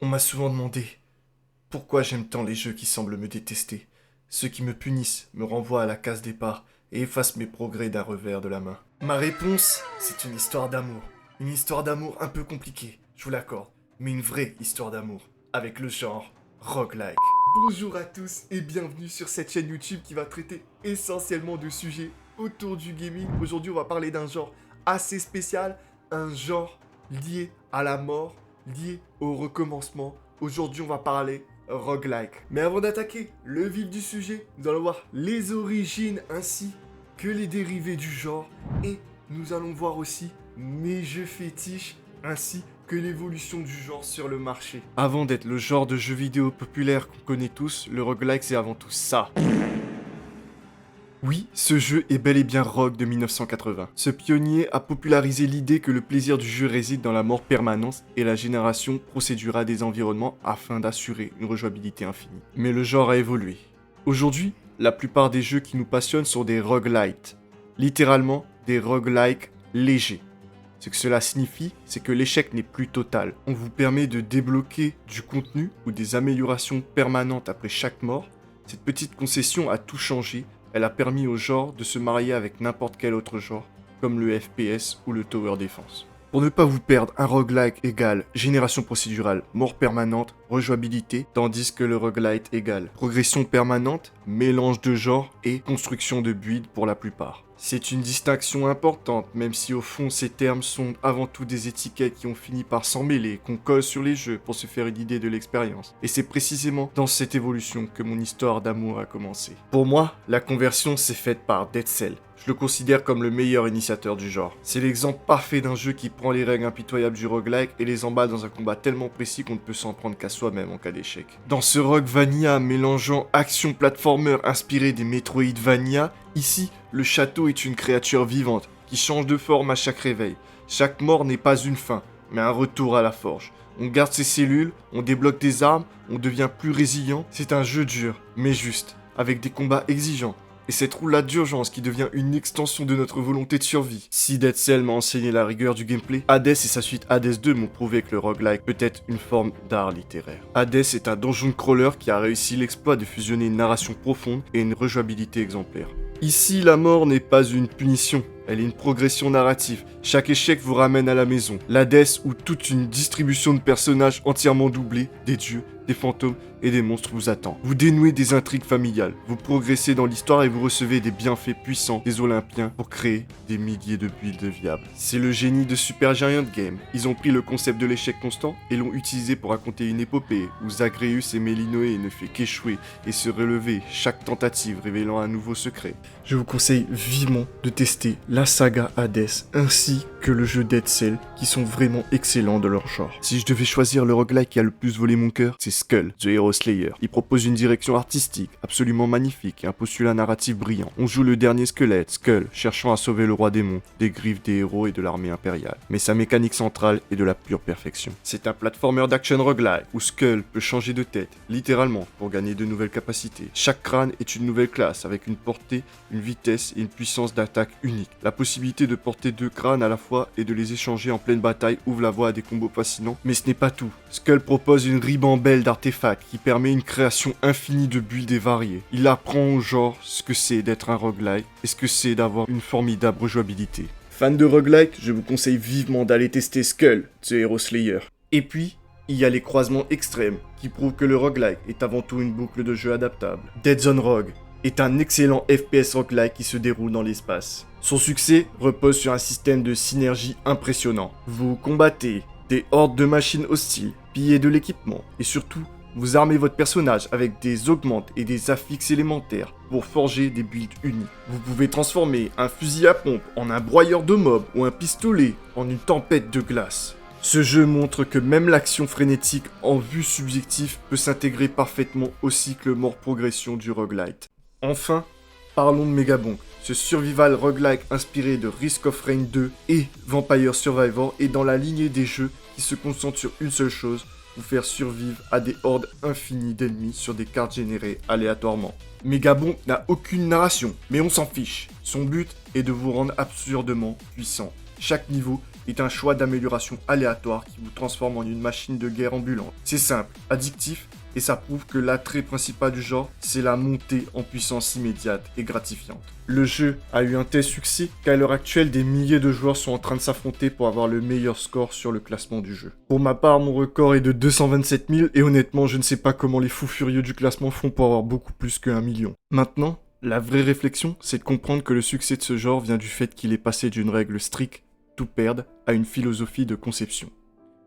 On m'a souvent demandé pourquoi j'aime tant les jeux qui semblent me détester. Ceux qui me punissent, me renvoient à la case départ et effacent mes progrès d'un revers de la main. Ma réponse, c'est une histoire d'amour. Une histoire d'amour un peu compliquée, je vous l'accorde, mais une vraie histoire d'amour, avec le genre roguelike. Bonjour à tous et bienvenue sur cette chaîne YouTube qui va traiter essentiellement de sujets autour du gaming. Aujourd'hui, on va parler d'un genre assez spécial, un genre lié à la mort, lié au recommencement. Aujourd'hui, on va parler roguelike. Mais avant d'attaquer le vif du sujet, nous allons voir les origines ainsi que les dérivés du genre et nous allons voir aussi mes jeux fétiches ainsi que l'évolution du genre sur le marché. Avant d'être le genre de jeu vidéo populaire qu'on connaît tous, le roguelike c'est avant tout ça. Oui, ce jeu est bel et bien Rogue de 1980. Ce pionnier a popularisé l'idée que le plaisir du jeu réside dans la mort permanente et la génération procédura des environnements afin d'assurer une rejouabilité infinie. Mais le genre a évolué. Aujourd'hui, la plupart des jeux qui nous passionnent sont des roguelites. Littéralement, des roguelikes légers. Ce que cela signifie, c'est que l'échec n'est plus total. On vous permet de débloquer du contenu ou des améliorations permanentes après chaque mort. Cette petite concession a tout changé. Elle a permis au genre de se marier avec n'importe quel autre genre, comme le FPS ou le Tower Defense. Pour ne pas vous perdre, un roguelike égale génération procédurale, mort permanente, rejouabilité, tandis que le roguelite égale progression permanente, mélange de genres et construction de build pour la plupart. C'est une distinction importante, même si au fond ces termes sont avant tout des étiquettes qui ont fini par s'emmêler, qu'on colle sur les jeux pour se faire une idée de l'expérience. Et c'est précisément dans cette évolution que mon histoire d'amour a commencé. Pour moi, la conversion s'est faite par Dead Cell. Je le considère comme le meilleur initiateur du genre. C'est l'exemple parfait d'un jeu qui prend les règles impitoyables du roguelike et les emballe dans un combat tellement précis qu'on ne peut s'en prendre qu'à soi-même en cas d'échec. Dans ce rogue vanilla mélangeant action platformer inspiré des Metroidvania, ici, le château est une créature vivante qui change de forme à chaque réveil. Chaque mort n'est pas une fin, mais un retour à la forge. On garde ses cellules, on débloque des armes, on devient plus résilient. C'est un jeu dur, mais juste, avec des combats exigeants. Et cette roulade d'urgence qui devient une extension de notre volonté de survie. Si Dead Cell m'a enseigné la rigueur du gameplay, Hades et sa suite Hades 2 m'ont prouvé que le roguelike peut être une forme d'art littéraire. Hades est un dungeon crawler qui a réussi l'exploit de fusionner une narration profonde et une rejouabilité exemplaire. Ici, la mort n'est pas une punition, elle est une progression narrative. Chaque échec vous ramène à la maison. L'Hadès où toute une distribution de personnages entièrement doublés, des dieux, des fantômes et des monstres vous attend. Vous dénouez des intrigues familiales, vous progressez dans l'histoire et vous recevez des bienfaits puissants des Olympiens pour créer des milliers de builds viables. C'est le génie de Supergiant Games. Ils ont pris le concept de l'échec constant et l'ont utilisé pour raconter une épopée où Zagreus et Mélinoé ne fait qu'échouer et se relever, chaque tentative révélant un nouveau secret. Je vous conseille vivement de tester la saga Hades ainsi que le jeu Dead Cell qui sont vraiment excellents de leur genre. Si je devais choisir le roguelike qui a le plus volé mon cœur, c'est Skull, The Hero Slayer. Il propose une direction artistique absolument magnifique et un postulat narratif brillant. On joue le dernier squelette, Skull, cherchant à sauver le roi démon des griffes des héros et de l'armée impériale. Mais sa mécanique centrale est de la pure perfection. C'est un platformer d'action roguelike où Skull peut changer de tête, littéralement, pour gagner de nouvelles capacités. Chaque crâne est une nouvelle classe avec une portée, une vitesse et une puissance d'attaque unique. La possibilité de porter deux crânes à la fois et de les échanger en pleine bataille ouvre la voie à des combos fascinants. Mais ce n'est pas tout. Skull propose une ribambelle d'artefacts qui permet une création infinie de builds et variés. Il apprend au genre ce que c'est d'être un roguelike et ce que c'est d'avoir une formidable rejouabilité. Fan de roguelike, je vous conseille vivement d'aller tester Skull, The Hero Slayer. Et puis, il y a les croisements extrêmes qui prouvent que le roguelike est avant tout une boucle de jeu adaptable. Dead Zone Rogue est un excellent FPS roguelike qui se déroule dans l'espace. Son succès repose sur un système de synergie impressionnant. Vous combattez des hordes de machines hostiles, pillez de l'équipement et surtout, vous armez votre personnage avec des augmentes et des affixes élémentaires pour forger des builds uniques. Vous pouvez transformer un fusil à pompe en un broyeur de mobs ou un pistolet en une tempête de glace. Ce jeu montre que même l'action frénétique en vue subjective peut s'intégrer parfaitement au cycle mort-progression du roguelite. Enfin, parlons de Megabonk. Ce survival roguelike inspiré de Risk of Rain 2 et Vampire Survivor est dans la lignée des jeux qui se concentrent sur une seule chose, vous faire survivre à des hordes infinies d'ennemis sur des cartes générées aléatoirement. Megabonk n'a aucune narration, mais on s'en fiche. Son but est de vous rendre absurdement puissant. Chaque niveau est un choix d'amélioration aléatoire qui vous transforme en une machine de guerre ambulante. C'est simple, addictif, et ça prouve que l'attrait principal du genre, c'est la montée en puissance immédiate et gratifiante. Le jeu a eu un tel succès qu'à l'heure actuelle, des milliers de joueurs sont en train de s'affronter pour avoir le meilleur score sur le classement du jeu. Pour ma part, mon record est de 227 000 et honnêtement, je ne sais pas comment les fous furieux du classement font pour avoir beaucoup plus que 1 million. Maintenant, la vraie réflexion, c'est de comprendre que le succès de ce genre vient du fait qu'il est passé d'une règle stricte, tout perdre, à une philosophie de conception.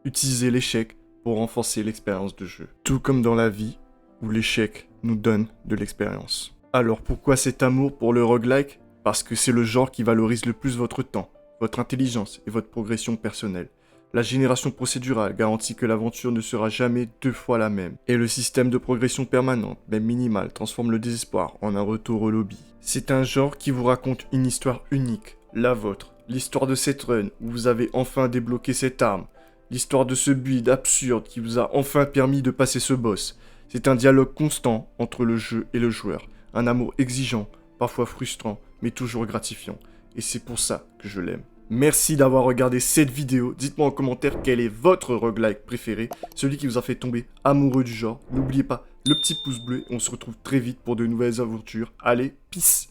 Utiliser l'échec pour renforcer l'expérience de jeu. Tout comme dans la vie, où l'échec nous donne de l'expérience. Alors pourquoi cet amour pour le roguelike? Parce que c'est le genre qui valorise le plus votre temps, votre intelligence et votre progression personnelle. La génération procédurale garantit que l'aventure ne sera jamais 2 fois la même. Et le système de progression permanente, même minimale, transforme le désespoir en un retour au lobby. C'est un genre qui vous raconte une histoire unique, la vôtre. L'histoire de cette run où vous avez enfin débloqué cette arme. L'histoire de ce build absurde qui vous a enfin permis de passer ce boss. C'est un dialogue constant entre le jeu et le joueur. Un amour exigeant, parfois frustrant, mais toujours gratifiant. Et c'est pour ça que je l'aime. Merci d'avoir regardé cette vidéo. Dites-moi en commentaire quel est votre roguelike préféré, celui qui vous a fait tomber amoureux du genre. N'oubliez pas le petit pouce bleu et on se retrouve très vite pour de nouvelles aventures. Allez, peace!